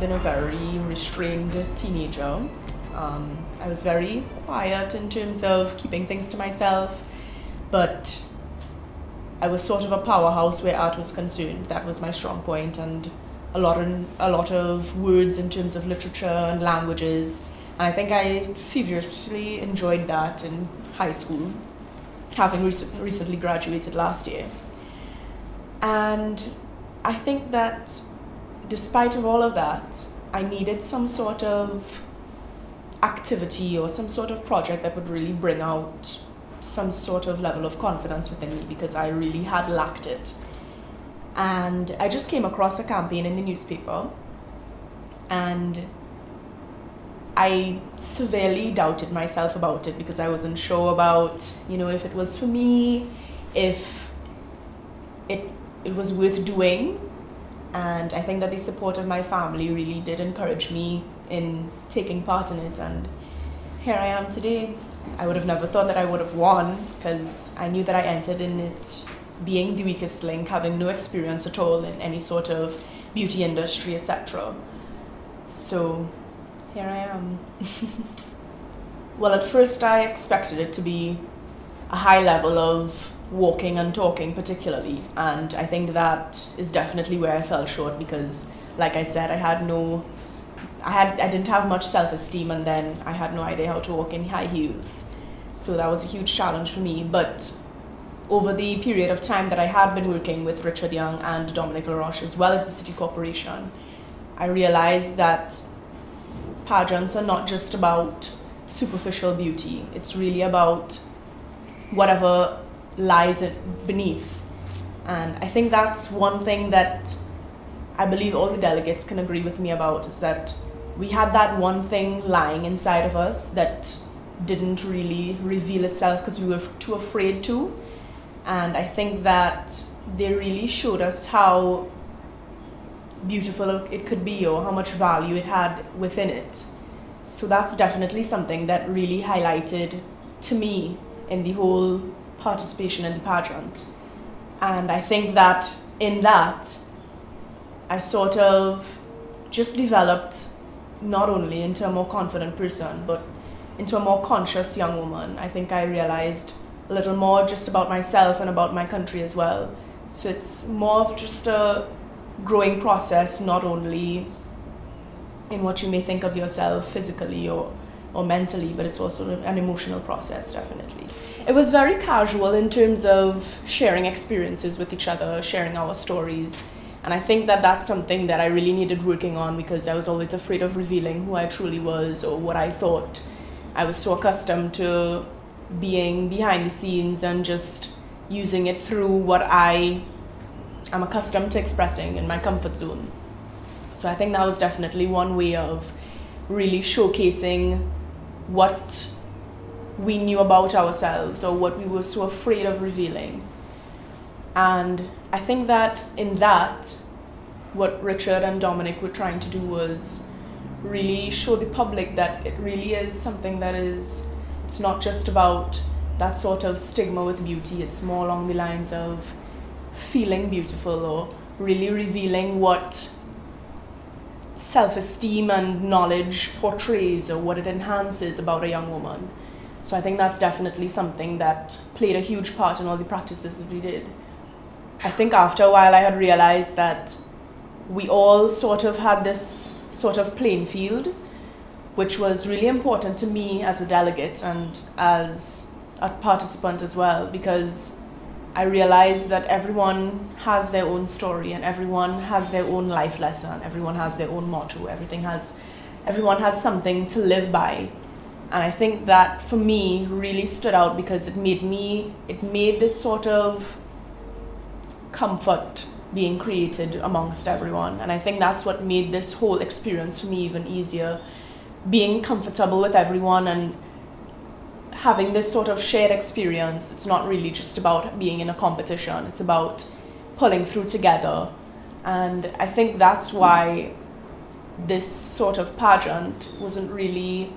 been a very restrained teenager. I was very quiet in terms of keeping things to myself, but I was sort of a powerhouse where art was concerned. That was my strong point, and a lot of words in terms of literature and languages. And I think I feverishly enjoyed that in high school, having recently graduated last year. And I think that despite of all of that, I needed some sort of activity or some sort of project that would really bring out some sort of level of confidence within me, because I really had lacked it. And I just came across a campaign in the newspaper, and I severely doubted myself about it because I wasn't sure about, if it was for me, if it was worth doing. And I think that the support of my family really did encourage me in taking part in it, and here I am today. I would have never thought that I would have won, because I knew that I entered in it being the weakest link, having no experience at all in any sort of beauty industry, etc. So here I am. Well, at first I expected it to be a high level of walking and talking particularly, and I think that is definitely where I fell short, because like I said, I didn't have much self-esteem, and then I had no idea how to walk in high heels. So that was a huge challenge for me. But over the period of time that I had been working with Richard Young and Dominic LaRoche, as well as the City Corporation, I realized that pageants are not just about superficial beauty. It's really about whatever lies beneath. And I think that's one thing that I believe all the delegates can agree with me about, is that we had that one thing lying inside of us that didn't really reveal itself because we were too afraid to. And I think that they really showed us how beautiful it could be, or how much value it had within it. So that's definitely something that really highlighted to me in the whole participation in the pageant. And I think that in that, I sort of just developed not only into a more confident person, but into a more conscious young woman. I think I realized a little more just about myself and about my country as well. So it's more of just a growing process, not only in what you may think of yourself physically or mentally, but it's also an emotional process, definitely. It was very casual in terms of sharing experiences with each other, sharing our stories. And I think that that's something that I really needed working on, because I was always afraid of revealing who I truly was or what I thought. I was so accustomed to being behind the scenes and just using it through what I am accustomed to expressing in my comfort zone. So I think that was definitely one way of really showcasing what we knew about ourselves, or what we were so afraid of revealing. And I think that in that, what Richard and Dominic were trying to do was really show the public that it really is something that it's not just about that sort of stigma with beauty. It's more along the lines of feeling beautiful, or really revealing what self-esteem and knowledge portrays, or what it enhances about a young woman. So I think that's definitely something that played a huge part in all the practices that we did. I think after a while I had realized that we all sort of had this sort of playing field, which was really important to me as a delegate and as a participant as well, because I realized that everyone has their own story, and everyone has their own life lesson, everyone has their own motto, everyone has something to live by. And I think that for me really stood out, because it made this sort of comfort being created amongst everyone. And I think that's what made this whole experience for me even easier, being comfortable with everyone and having this sort of shared experience. It's not really just about being in a competition, it's about pulling through together. And I think that's why this sort of pageant wasn't really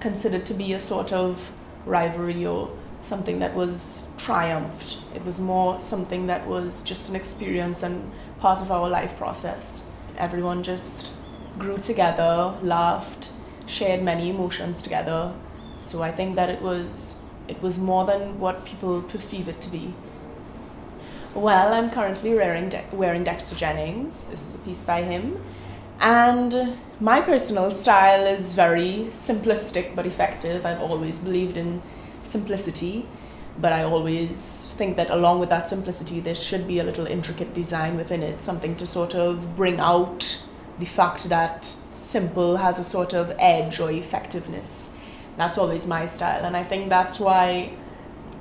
considered to be a sort of rivalry or something that was triumphed. It was more something that was just an experience and part of our life process. Everyone just grew together, laughed, shared many emotions together. So I think that it was more than what people perceive it to be. Well, I'm currently wearing Dexter Jennings. This is a piece by him. And my personal style is very simplistic but effective. I've always believed in simplicity, but I always think that along with that simplicity, there should be a little intricate design within it, something to sort of bring out the fact that simple has a sort of edge or effectiveness. That's always my style, and I think that's why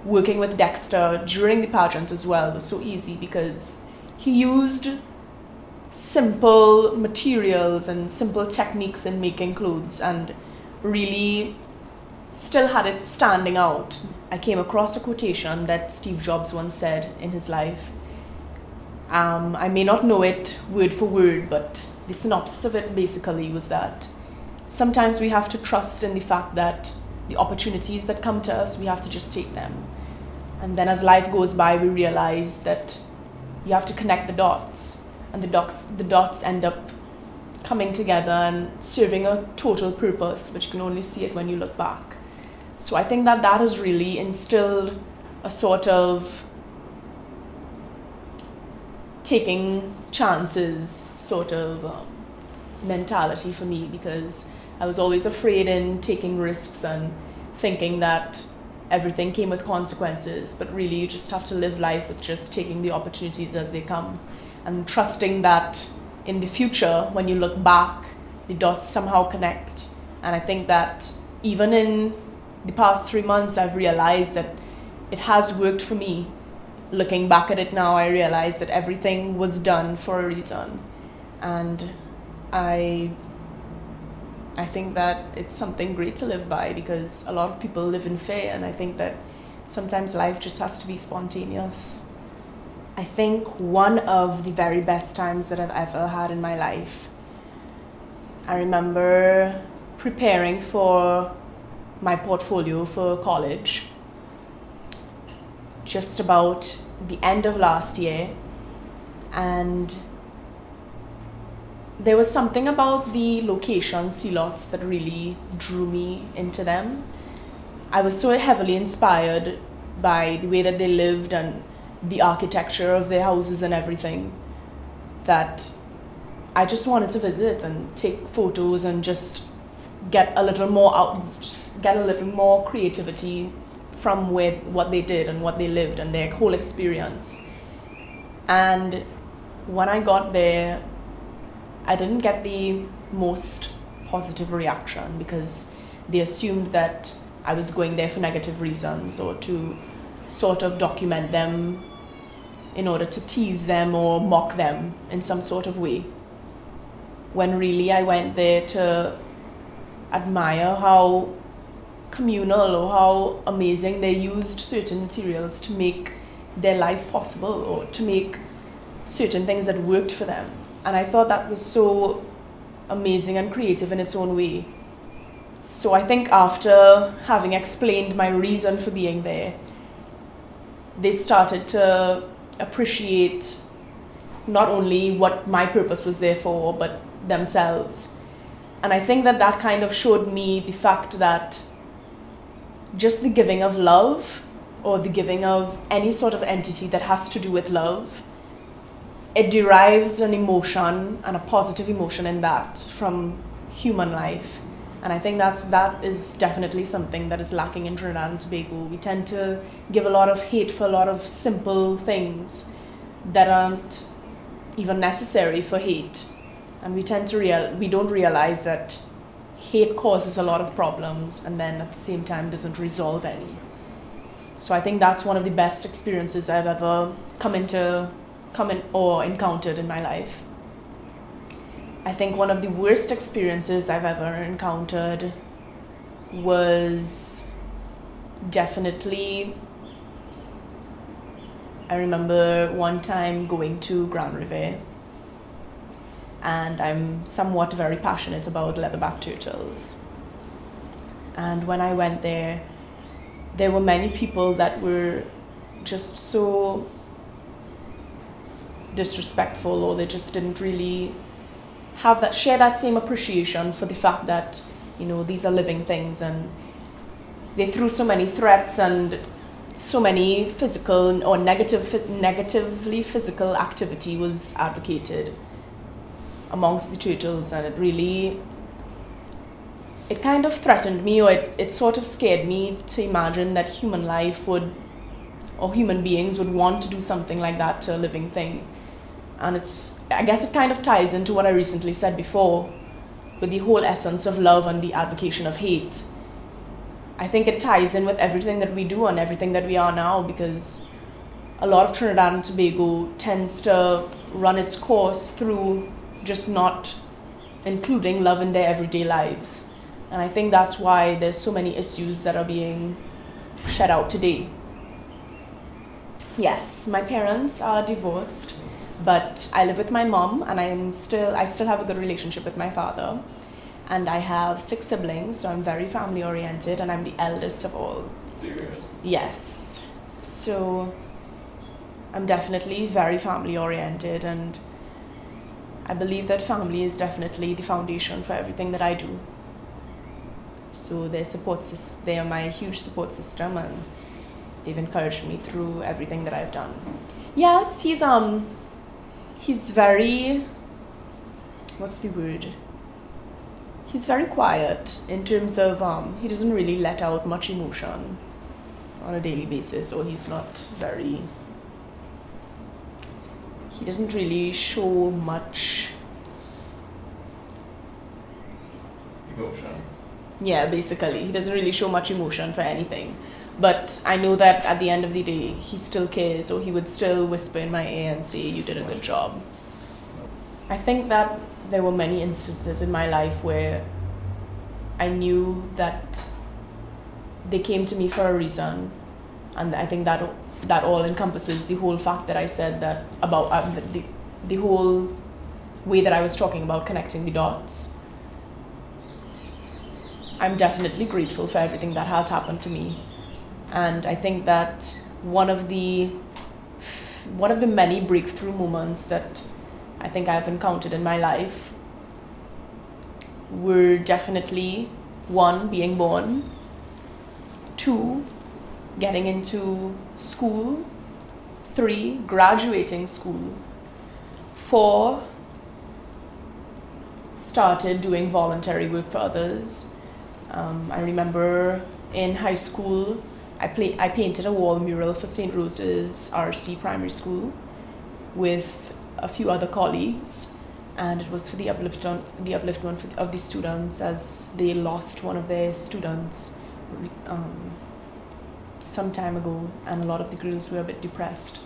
working with Dexter during the pageant as well was so easy, because he used simple materials and simple techniques in making clothes and really still had it standing out. I came across a quotation that Steve Jobs once said in his life. I may not know it word for word, but the synopsis of it basically was that sometimes we have to trust in the fact that the opportunities that come to us, we have to just take them. And then as life goes by, we realize that you have to connect the dots, and the dots end up coming together and serving a total purpose, but you can only see it when you look back. So I think that that has really instilled a sort of taking chances sort of mentality for me, because I was always afraid in taking risks and thinking that everything came with consequences, but really you just have to live life with just taking the opportunities as they come and trusting that in the future, when you look back, the dots somehow connect. And I think that even in the past 3 months, I've realized that it has worked for me. Looking back at it now, I realize that everything was done for a reason. And I think that it's something great to live by, because a lot of people live in fear, and I think that sometimes life just has to be spontaneous. I think one of the very best times that I've ever had in my life, I remember preparing for my portfolio for college just about the end of last year, and there was something about the location, sea lots, that really drew me into them. I was so heavily inspired by the way that they lived and the architecture of their houses and everything, that I just wanted to visit and take photos and just get a little more out, just get a little more creativity from what they did and what they lived and their whole experience. And when I got there, I didn't get the most positive reaction, because they assumed that I was going there for negative reasons or to sort of document them in order to tease them or mock them in some sort of way. When really I went there to admire how communal or how amazing they used certain materials to make their life possible or to make certain things that worked for them. And I thought that was so amazing and creative in its own way. So I think after having explained my reason for being there, they started to appreciate not only what my purpose was there for, but themselves. And I think that that kind of showed me the fact that just the giving of love, or the giving of any sort of entity that has to do with love, it derives an emotion and a positive emotion in that from human life. And I think that is definitely something that is lacking in Trinidad and Tobago. We tend to give a lot of hate for a lot of simple things that aren't even necessary for hate. And we tend to we don't realize that hate causes a lot of problems and then at the same time doesn't resolve any. So I think that's one of the best experiences I've ever come in or encountered in my life. I think one of the worst experiences I've ever encountered was definitely, I remember one time going to Grand River, and I'm somewhat very passionate about leatherback turtles. And when I went there were many people that were just so disrespectful, or they just didn't really share that same appreciation for the fact that, you know, these are living things, and they threw so many threats and so many physical or negatively physical activity was advocated amongst the turtles, and it kind of threatened me, or it sort of scared me to imagine that human beings would want to do something like that to a living thing. And I guess it kind of ties into what I recently said before with the whole essence of love and the advocacy of hate. I think it ties in with everything that we do and everything that we are now, because a lot of Trinidad and Tobago tends to run its course through just not including love in their everyday lives. And I think that's why there's so many issues that are being shed out today. Yes, my parents are divorced, but I live with my mom, and I still have a good relationship with my father. And I have 6 siblings, so I'm very family oriented, and I'm the eldest of all. Serious? Yes. So I'm definitely very family oriented, and I believe that family is definitely the foundation for everything that I do. So they are my huge support system, and they've encouraged me through everything that I've done. Yes, he's very, what's the word? He's very quiet in terms of he doesn't really let out much emotion on a daily basis, or he doesn't really show much emotion. Yeah, basically, he doesn't really show much emotion for anything. But I know that at the end of the day, he still cares, or he would still whisper in my ear and say, "You did a good job." I think that there were many instances in my life where I knew that they came to me for a reason, and I think that all encompasses the whole fact that I said that about the whole way that I was talking about connecting the dots. I'm definitely grateful for everything that has happened to me, and I think that one of the many breakthrough moments that I think I've encountered in my life were definitely 1, being born, 2, getting into school, 3, graduating school, 4, started doing voluntary work for others. I remember in high school, I painted a wall mural for St. Rose's RC Primary School with a few other colleagues, and it was for the upliftment of the students, as they lost one of their students some time ago, and a lot of the girls were a bit depressed.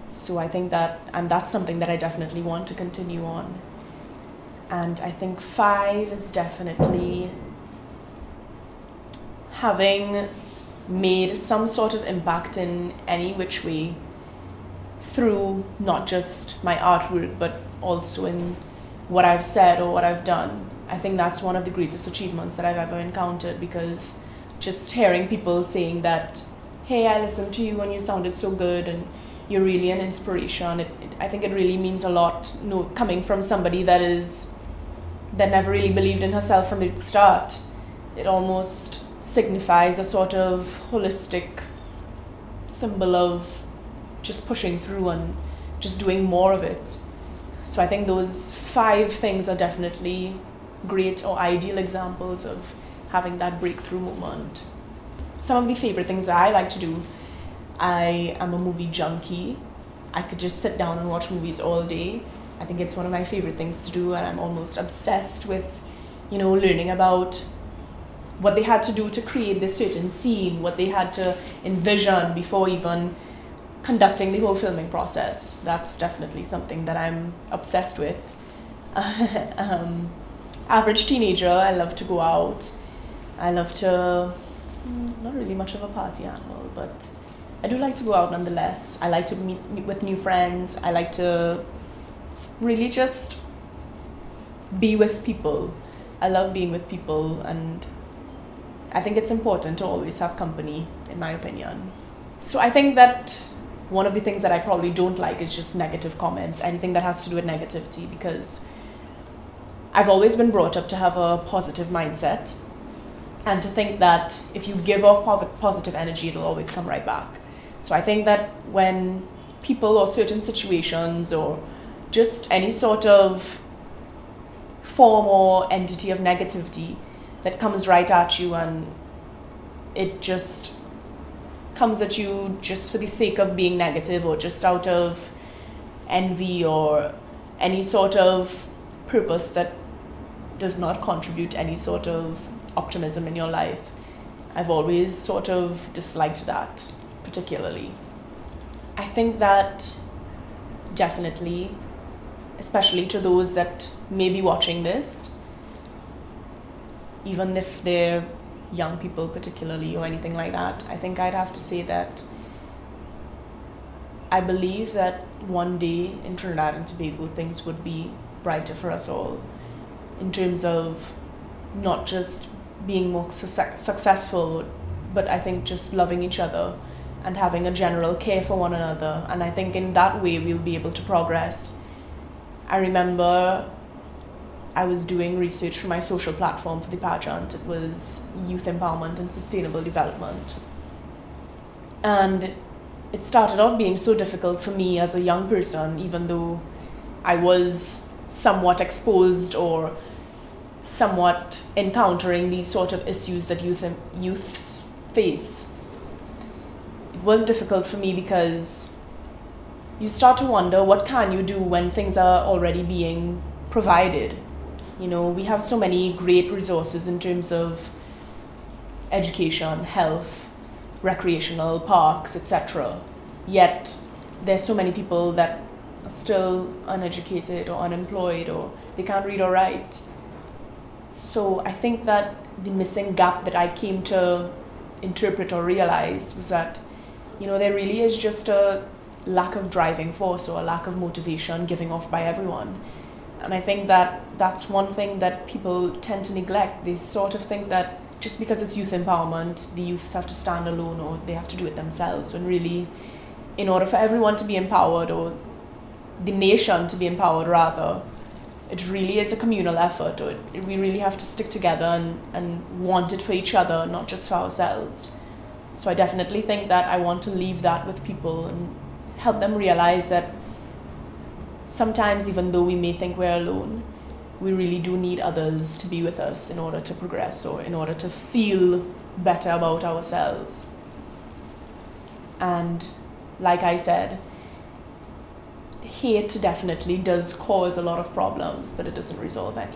So I think that's something that I definitely want to continue on. And I think 5 is definitely having made some sort of impact in any which way through not just my artwork, but also in what I've said or what I've done. I think that's one of the greatest achievements that I've ever encountered, because just hearing people saying that, "Hey, I listened to you and you sounded so good and you're really an inspiration," I think it really means a lot, coming from somebody that never really believed in herself from the start. It almost signifies a sort of holistic symbol of just pushing through and just doing more of it. So I think those 5 things are definitely great or ideal examples of having that breakthrough moment. Some of the favorite things that I like to do, I am a movie junkie. I could just sit down and watch movies all day. I think it's one of my favorite things to do, and I'm almost obsessed with, learning about what they had to do to create this certain scene, what they had to envision before even conducting the whole filming process. That's definitely something that I'm obsessed with. Average teenager, I love to go out. I love to, not really much of a party animal, but I do like to go out nonetheless. I like to meet with new friends. I like to really just be with people. I love being with people, and I think it's important to always have company, in my opinion. So I think that one of the things that I probably don't like is just negative comments, anything that has to do with negativity, because I've always been brought up to have a positive mindset and to think that if you give off positive energy, it'll always come right back. So I think that when people or certain situations or just any sort of form or entity of negativity that comes right at you and it just comes at you just for the sake of being negative or just out of envy or any sort of purpose that does not contribute any sort of optimism in your life, I've always sort of disliked that particularly. I think that definitely, especially to those that may be watching this, even if they're young people particularly or anything like that, I think I'd have to say that I believe that one day in Trinidad and Tobago things would be brighter for us all in terms of not just being more successful, but I think just loving each other and having a general care for one another. And I think in that way we'll be able to progress. I remember I was doing research for my social platform for the pageant. It was youth empowerment and sustainable development. And it started off being so difficult for me as a young person, even though I was somewhat exposed or somewhat encountering these sort of issues that youths face. It was difficult for me because you start to wonder what can you do when things are already being provided. You know, we have so many great resources in terms of education, health, recreational parks, etc. Yet there's so many people that are still uneducated or unemployed or they can't read or write. So I think that the missing gap that I came to interpret or realize was that, you know, there really is just a lack of driving force or a lack of motivation giving off by everyone. And I think that that's one thing that people tend to neglect. They sort of think that just because it's youth empowerment, the youths have to stand alone or they have to do it themselves, when really, in order for everyone to be empowered, or the nation to be empowered rather, it really is a communal effort. Or we really have to stick together and want it for each other, not just for ourselves. So I definitely think that I want to leave that with people and help them realize that sometimes, even though we may think we're alone, we really do need others to be with us in order to progress or in order to feel better about ourselves. And like I said, hate definitely does cause a lot of problems, but it doesn't resolve any.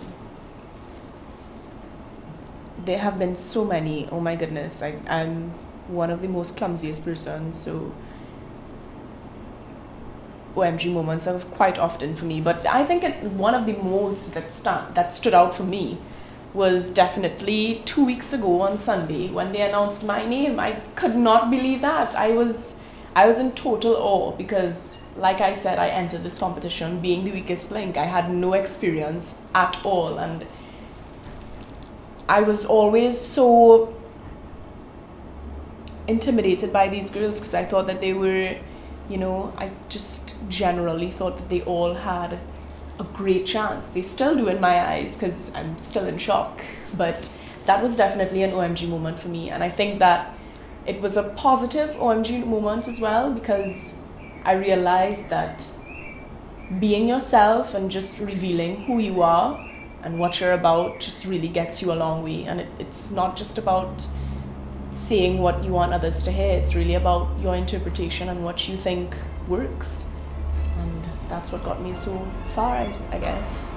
There have been so many, oh my goodness, I'm one of the most clumsiest persons, so OMG moments are quite often for me, but I think one of the most that stood out for me was definitely 2 weeks ago on Sunday when they announced my name. I could not believe that. I was in total awe because, like I said, I entered this competition being the weakest link. I had no experience at all, and I was always so intimidated by these girls because I thought that they were, you know, I just generally thought that they all had a great chance. They still do in my eyes because I'm still in shock. But that was definitely an OMG moment for me. And I think that it was a positive OMG moment as well because I realized that being yourself and just revealing who you are and what you're about just really gets you a long way. And it's not just about saying what you want others to hear. It's really about your interpretation and what you think works. And that's what got me so far, I guess.